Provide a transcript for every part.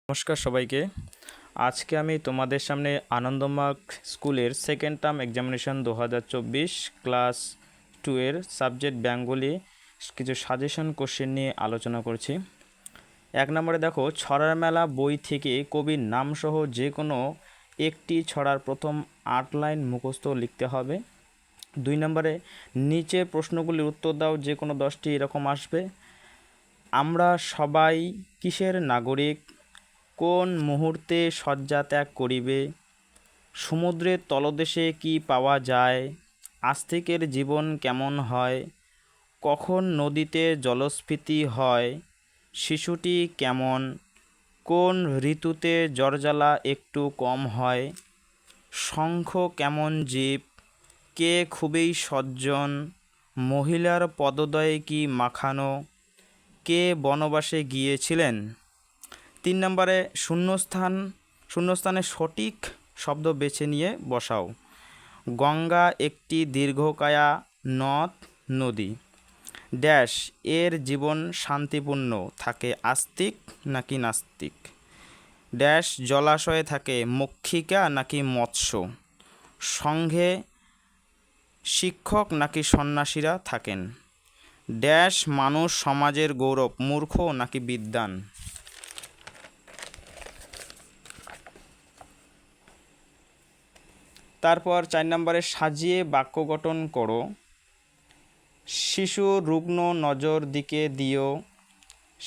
নমস্কার সবাইকে। আজকে আমি তোমাদের সামনে আনন্দমার্গ স্কুলের সেকেন্ড টার্ম এক্সামিনেশন 2024 ক্লাস 2 এর সাবজেক্ট বেঙ্গলি কিছু সাজেশন কোশ্চেন নিয়ে আলোচনা করছি। 1 নম্বরে দেখো, ছড়ার মেলা বই থেকে কবির নামসহ যে কোনো একটি ছড়ার প্রথম 8 লাইন মুখস্থ লিখতে হবে। 2 নম্বরে নিচে প্রশ্নগুলির উত্তর দাও, যে কোনো 10টি এরকম আসবে। আমরা সবাই কিসের নাগরিক? কোন মুহূর্তে শয্যা ত্যাগ করিবে? সমুদ্রের তলদেশে কি পাওয়া যায়? আস্তিকের জীবন কেমন হয়? কখন নদীতে জলস্ফীতি হয়? শিশুটি কেমন? কোন ঋতুতে জ্বরজ্বালা একটু কম হয়? শঙ্খ কেমন জীব? কে খুবই সজ্জন? মহিলার পদদয়ে কি মাখানো? কে বনবাসে গিয়েছিলেন? 3 নম্বরে শূন্যস্থানে সঠিক শব্দ বেছে নিয়ে বসাও। গঙ্গা একটি দীর্ঘকায়া নদ নদী। ড্যাশ এর জীবন শান্তিপূর্ণ থাকে আস্তিক নাকি নাস্তিক? ড্যাশ জলাশয়ে থাকে মক্ষিকা নাকি মৎস্য? সংঘে শিক্ষক নাকি সন্ন্যাসীরা থাকেন? ড্যাশ মানুষ সমাজের গৌরব, মূর্খ নাকি বিদ্বান? তারপর 4 নম্বরে সাজিয়ে বাক্য গঠন করো। শিশু রুগ্ন নজর দিকে দিও।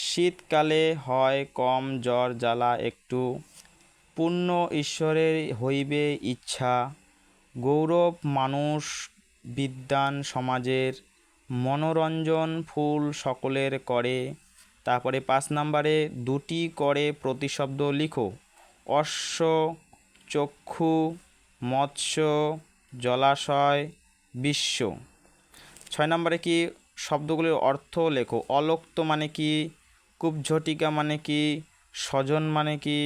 শীতকালে হয় কম জ্বর জ্বালা একটু। পূর্ণ ঈশ্বরের হইবে ইচ্ছা। গৌরব মানুষ বিদ্বান সমাজের। মনোরঞ্জন ফুল সকলের করে। তারপরে 5 নম্বরে 2টি করে প্রতিশব্দ লিখো। অশ্ব, চক্ষু, মৎস্য, জলাশয়, বিশ্ব। 6 নম্বরে কি শব্দগুলির অর্থ লেখো। অলোক্ত মানে কি? কুব্ঝটিকা মানে কি? স্বজন মানে কি?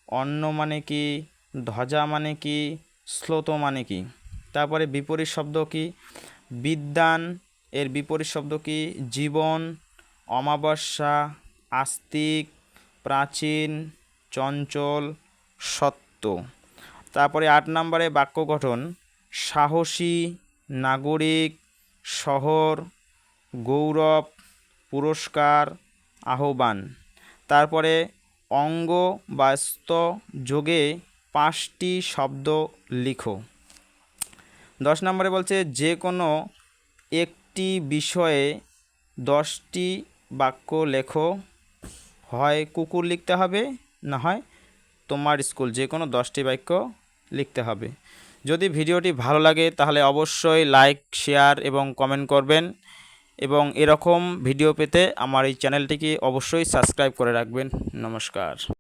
অন্ন মানে কি? ধ্বজা মানে কি? শ্লোত মানে কি? তারপরে বিপরীত শব্দ কি? বিদ্বান এর বিপরীত শব্দ কি? জীবন, অমাবস্যা, আস্তিক, প্রাচীন, চঞ্চল, সত্য। তারপরে 8 নম্বরে বাক্য গঠন। সাহসী, নাগরিক, শহর, গৌরব, পুরস্কার, আহ্বান। তারপরে অঙ্গ বা স্থ যোগে 5টি শব্দ লিখো। 10 নম্বরে বলছে যে কোনো একটি বিষয়ে 10টি বাক্য লেখো। হয় কুকুর লিখতে হবে, না হয় তোমার স্কুল, যে কোনো 10টি বাক্য লিখতে হবে। যদি ভিডিওটি ভালো লাগে তাহলে অবশ্যই লাইক, শেয়ার এবং কমেন্ট করবেন, এবং এরকম ভিডিও পেতে আমার এই চ্যানেলটিকে অবশ্যই সাবস্ক্রাইব করে রাখবেন। নমস্কার।